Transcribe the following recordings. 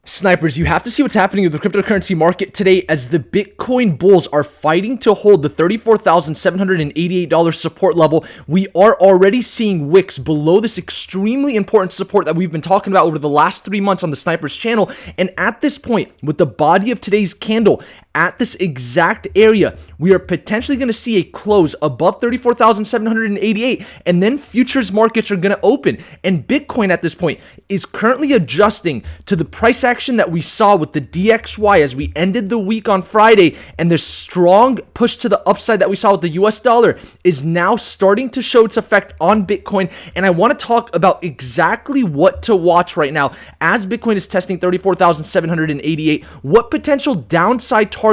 Snipers, you have to see what's happening with the cryptocurrency market today as the Bitcoin bulls are fighting to hold the $34,788 support level. We are already seeing wicks below this extremely important support that we've been talking about over the last 3 months on the Snipers channel. And at this point, with the body of today's candle at this exact area, we are potentially going to see a close above 34,788, and then futures markets are going to open. And Bitcoin at this point is currently adjusting to the price action that we saw with the DXY as we ended the week on Friday, and the strong push to the upside that we saw with the US dollar is now starting to show its effect on Bitcoin. And I want to talk about exactly what to watch right now as Bitcoin is testing 34,788, what potential downside targets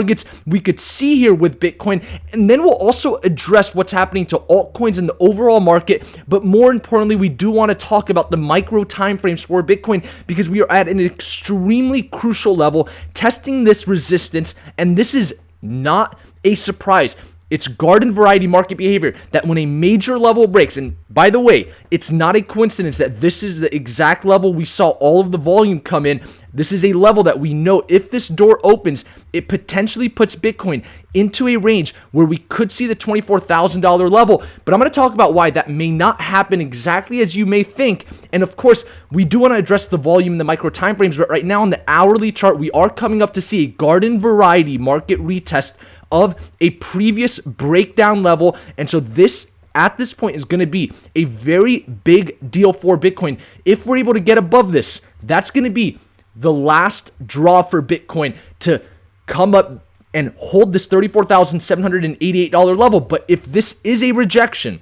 we could see here with Bitcoin, and then we'll also address what's happening to altcoins in the overall market. But more importantly, we do want to talk about the micro timeframes for Bitcoin because we are at an extremely crucial level testing this resistance, and this is not a surprise. It's garden variety market behavior that when a major level breaks, and by the way, it's not a coincidence that this is the exact level we saw all of the volume come in. This is a level that we know if this door opens, it potentially puts Bitcoin into a range where we could see the $24,000 level. But I'm going to talk about why that may not happen exactly as you may think. And of course, we do want to address the volume in the micro time frames, but right now on the hourly chart, we are coming up to see a garden variety market retest of a previous breakdown level. And so this at this point is going to be a very big deal for Bitcoin. If we're able to get above this, that's going to be the last draw for Bitcoin to come up and hold this $34,788 level. But if this is a rejection,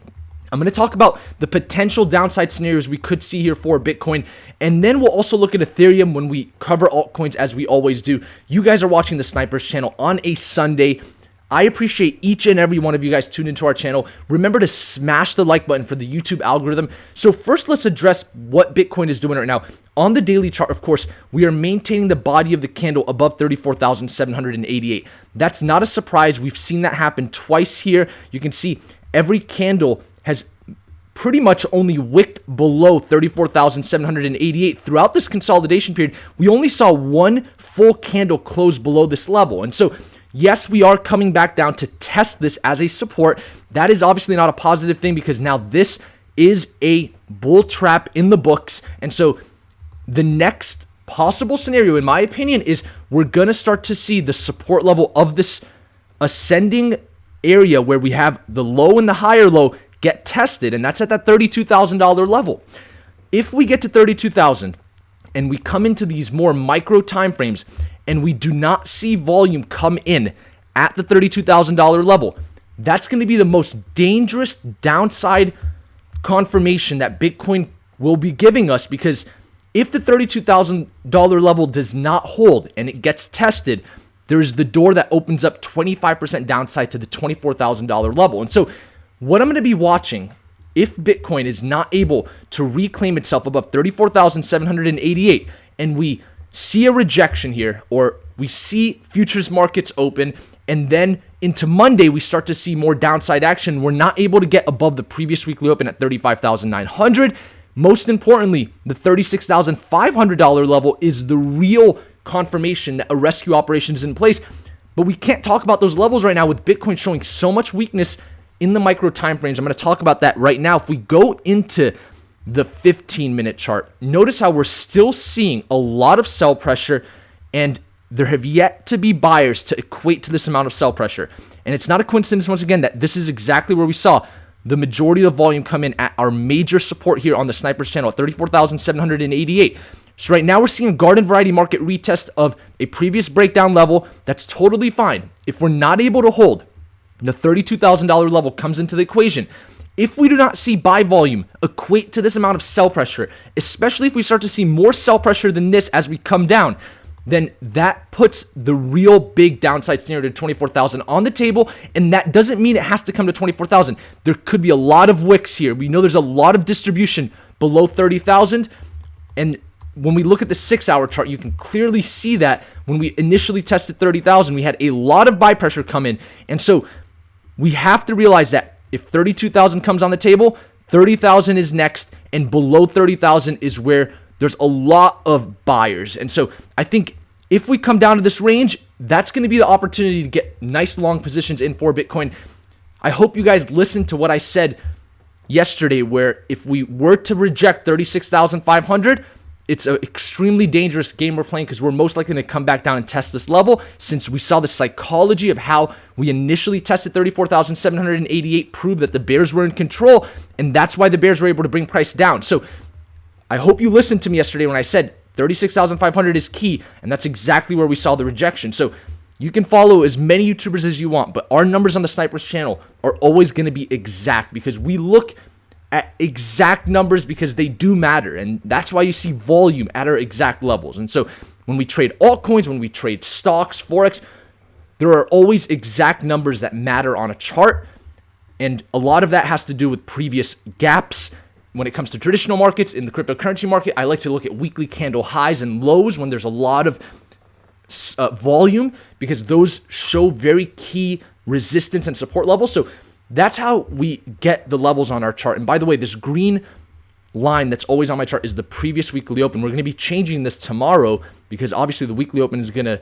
I'm going to talk about the potential downside scenarios we could see here for Bitcoin. And then we'll also look at Ethereum when we cover altcoins as we always do. You guys are watching the Snipers channel on a Sunday. I appreciate each and every one of you guys tuned into our channel. Remember to smash the like button for the YouTube algorithm. So first, let's address what Bitcoin is doing right now. On the daily chart, of course, we are maintaining the body of the candle above 34,788. That's not a surprise. We've seen that happen twice here. You can see every candle has pretty much only wicked below 34,788 throughout this consolidation period. We only saw one full candle close below this level. And so yes, we are coming back down to test this as a support. That is obviously not a positive thing because now this is a bull trap in the books. And so the next possible scenario, in my opinion, is we're going to start to see the support level of this ascending area where we have the low and the higher low get tested, and that's at that $32,000 level. If we get to 32,000 and we come into these more micro time frames, and we do not see volume come in at the $32,000 level, that's going to be the most dangerous downside confirmation that Bitcoin will be giving us, because if the $32,000 level does not hold and it gets tested, there's the door that opens up 25% downside to the $24,000 level. And so what I'm going to be watching, if Bitcoin is not able to reclaim itself above 34,788 and we see a rejection here, or we see futures markets open, and then into Monday we start to see more downside action, we're not able to get above the previous weekly open at 35,900. Most importantly, the $36,500 level is the real confirmation that a rescue operation is in place. But we can't talk about those levels right now with Bitcoin showing so much weakness in the micro time frames. I'm going to talk about that right now. If we go into the 15-minute chart, notice how we're still seeing a lot of sell pressure, and there have yet to be buyers to equate to this amount of sell pressure. And it's not a coincidence, once again, that this is exactly where we saw the majority of the volume come in at our major support here on the Snipers channel at 34,788. So right now we're seeing a garden variety market retest of a previous breakdown level. That's totally fine. If we're not able to hold, the $32,000 level comes into the equation. If we do not see buy volume equate to this amount of sell pressure, especially if we start to see more sell pressure than this as we come down, then that puts the real big downside scenario to 24,000 on the table. And that doesn't mean it has to come to 24,000. There could be a lot of wicks here. We know there's a lot of distribution below 30,000. And when we look at the 6-hour chart, you can clearly see that when we initially tested 30,000, we had a lot of buy pressure come in. And so we have to realize that if 32,000 comes on the table, 30,000 is next, and below 30,000 is where there's a lot of buyers. And so I think if we come down to this range, that's going to be the opportunity to get nice long positions in for Bitcoin. I hope you guys listened to what I said yesterday, where if we were to reject 36,500, it's an extremely dangerous game we're playing, because we're most likely to come back down and test this level, since we saw the psychology of how we initially tested 34,788 prove that the bears were in control, and that's why the bears were able to bring price down. So I hope you listened to me yesterday when I said 36,500 is key, and that's exactly where we saw the rejection. So you can follow as many YouTubers as you want, but our numbers on the Snipers channel are always going to be exact, because we look at exact numbers because they do matter, and that's why you see volume at our exact levels. And so when we trade altcoins, when we trade stocks, Forex, there are always exact numbers that matter on a chart, and a lot of that has to do with previous gaps. When it comes to traditional markets, in the cryptocurrency market, I like to look at weekly candle highs and lows when there's a lot of volume, because those show very key resistance and support levels. So that's how we get the levels on our chart. And by the way, this green line that's always on my chart is the previous weekly open. We're going to be changing this tomorrow, because obviously the weekly open is going to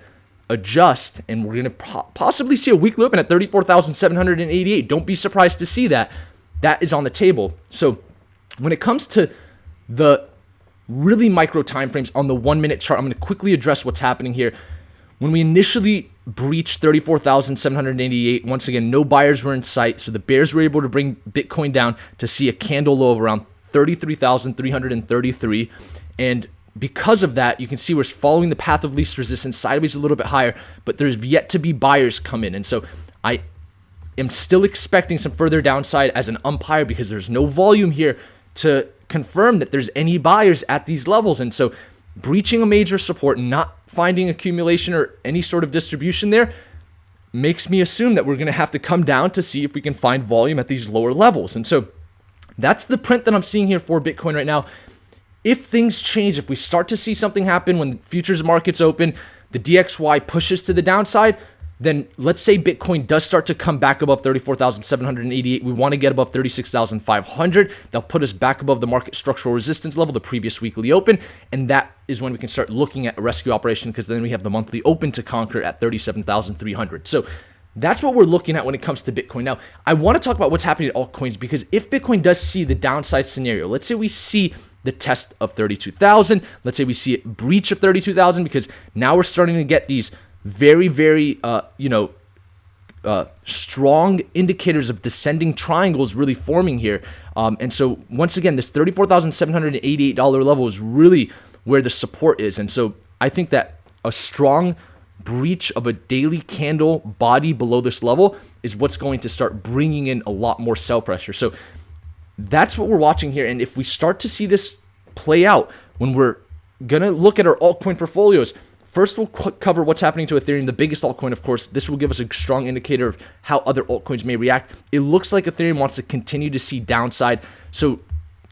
adjust, and we're going to possibly see a weekly open at 34,788. Don't be surprised to see that. That is on the table. So when it comes to the really micro time frames on the 1 minute chart, I'm going to quickly address what's happening here. When we initially breached 34,788, once again, no buyers were in sight, so the bears were able to bring Bitcoin down to see a candle low of around 33,333, and because of that, you can see we're following the path of least resistance, sideways a little bit higher, but there's yet to be buyers come in, and so I am still expecting some further downside as an umpire, because there's no volume here to confirm that there's any buyers at these levels. And so breaching a major support, not finding accumulation or any sort of distribution there, makes me assume that we're going to have to come down to see if we can find volume at these lower levels. And so that's the print that I'm seeing here for Bitcoin right now. If things change, if we start to see something happen when futures markets open, the DXY pushes to the downside, then let's say Bitcoin does start to come back above 34,788. We want to get above 36,500. That'll put us back above the market structural resistance level, the previous weekly open. And that is when we can start looking at a rescue operation, because then we have the monthly open to conquer at 37,300. So that's what we're looking at when it comes to Bitcoin. Now, I want to talk about what's happening to altcoins, because if Bitcoin does see the downside scenario, let's say we see the test of 32,000, let's say we see it breach of 32,000, because now we're starting to get these very, very, strong indicators of descending triangles really forming here. And so once again, this $34,788 level is really where the support is. And so I think that a strong breach of a daily candle body below this level is what's going to start bringing in a lot more sell pressure. So that's what we're watching here. And if we start to see this play out, when we're going to look at our altcoin portfolios, first, we'll cover what's happening to Ethereum, the biggest altcoin, of course. This will give us a strong indicator of how other altcoins may react. It looks like Ethereum wants to continue to see downside. So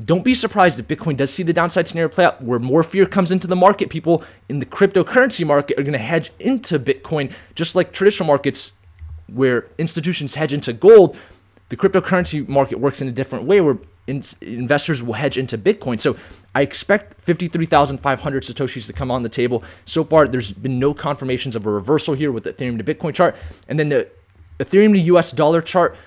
don't be surprised if Bitcoin does see the downside scenario play out, where more fear comes into the market. People in the cryptocurrency market are going to hedge into Bitcoin, just like traditional markets where institutions hedge into gold. The cryptocurrency market works in a different way, where investors will hedge into Bitcoin. So I expect 53,500 Satoshis to come on the table. So far, there's been no confirmations of a reversal here with the Ethereum to Bitcoin chart. And then the Ethereum to US dollar chart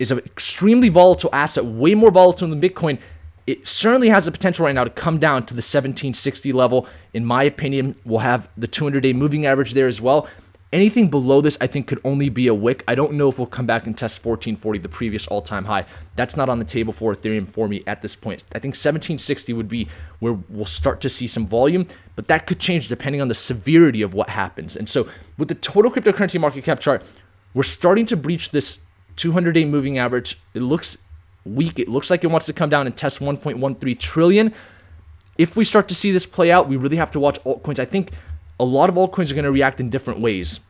is an extremely volatile asset, way more volatile than Bitcoin. It certainly has the potential right now to come down to the 1760 level. In my opinion, we'll have the 200-day moving average there as well. Anything below this, I think, could only be a wick. I don't know if we'll come back and test 1440, the previous all-time high. That's not on the table for Ethereum for me at this point. I think 1760 would be where we'll start to see some volume, but that could change depending on the severity of what happens. And so with the total cryptocurrency market cap chart, we're starting to breach this 200-day moving average. It looks weak. It looks like it wants to come down and test 1.13 trillion. If we start to see this play out, we really have to watch altcoins. I think a lot of altcoins are going to react in different ways.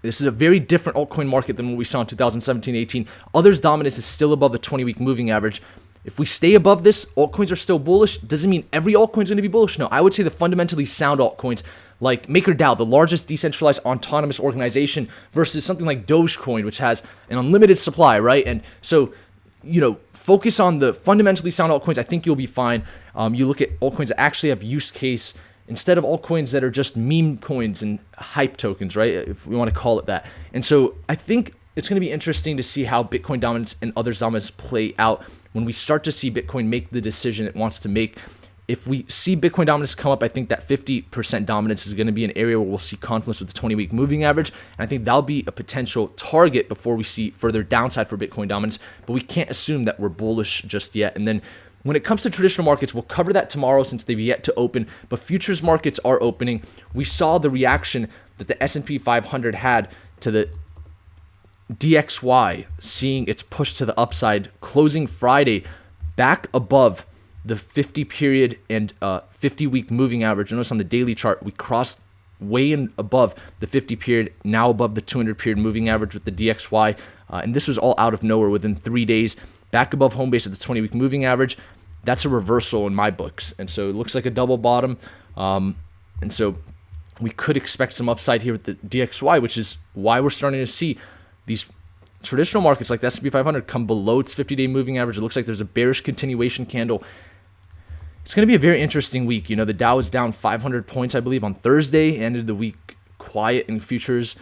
This is a very different altcoin market than what we saw in 2017-18. Others' dominance is still above the 20-week moving average. If we stay above this, altcoins are still bullish. Doesn't mean every altcoin is going to be bullish. No, I would say the fundamentally sound altcoins like MakerDAO, the largest decentralized autonomous organization, versus something like Dogecoin, which has an unlimited supply, right? And so focus on the fundamentally sound altcoins. I think you'll be fine. You look at altcoins that actually have use case instead of altcoins that are just meme coins and hype tokens, right? If we want to call it that. And so I think it's going to be interesting to see how Bitcoin dominance and other dominance play out when we start to see Bitcoin make the decision it wants to make. If we see Bitcoin dominance come up, I think that 50% dominance is going to be an area where we'll see confluence with the 20-week moving average. And I think that'll be a potential target before we see further downside for Bitcoin dominance. But we can't assume that we're bullish just yet. And then when it comes to traditional markets, we'll cover that tomorrow since they've yet to open. But futures markets are opening. We saw the reaction that the S&P 500 had to the DXY, seeing its push to the upside, closing Friday back above the 50 period and 50-week moving average. Notice on the daily chart, we crossed way in above the 50 period, now above the 200 period moving average with the DXY. And this was all out of nowhere within 3 days, back above home base at the 20-week moving average. That's a reversal in my books. And so it looks like a double bottom. And so we could expect some upside here with the DXY, which is why we're starting to see these traditional markets like the S&P 500 come below its 50-day moving average. It looks like there's a bearish continuation candle. It's going to be a very interesting week. The Dow is down 500 points, I believe, on Thursday. Ended the week quiet in futures.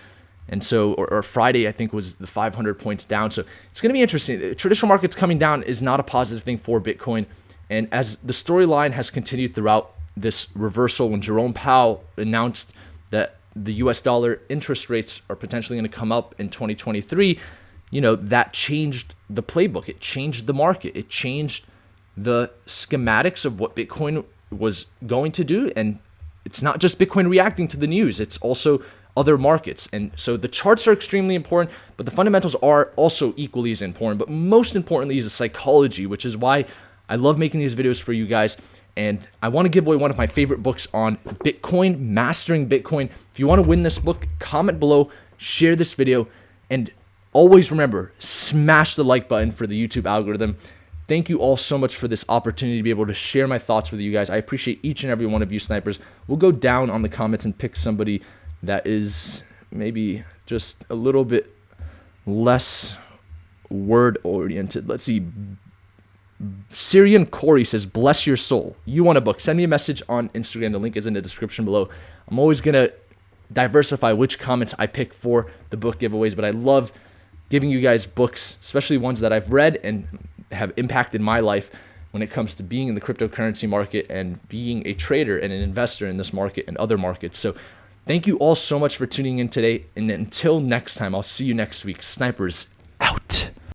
And so, or Friday, I think, was the 500 points down. So it's going to be interesting. The traditional markets coming down is not a positive thing for Bitcoin. And as the storyline has continued throughout this reversal, when Jerome Powell announced that the US dollar interest rates are potentially going to come up in 2023, that changed the playbook. It changed the market. It changed the schematics of what Bitcoin was going to do. And it's not just Bitcoin reacting to the news, it's also other markets. And so the charts are extremely important, but the fundamentals are also equally as important. But most importantly is the psychology, which is why I love making these videos for you guys. And I want to give away one of my favorite books on Bitcoin, Mastering Bitcoin. If you want to win this book, comment below, share this video, and always remember, smash the like button for the YouTube algorithm. Thank you all so much for this opportunity to be able to share my thoughts with you guys. I appreciate each and every one of you snipers. We'll go down on the comments and pick somebody that is maybe just a little bit less word-oriented. Let's see. Syrian Corey says, bless your soul. You want a book? Send me a message on Instagram. The link is in the description below. I'm always going to diversify which comments I pick for the book giveaways, but I love giving you guys books, especially ones that I've read and have impacted my life when it comes to being in the cryptocurrency market and being a trader and an investor in this market and other markets. So thank you all so much for tuning in today. And until next time, I'll see you next week. Snipers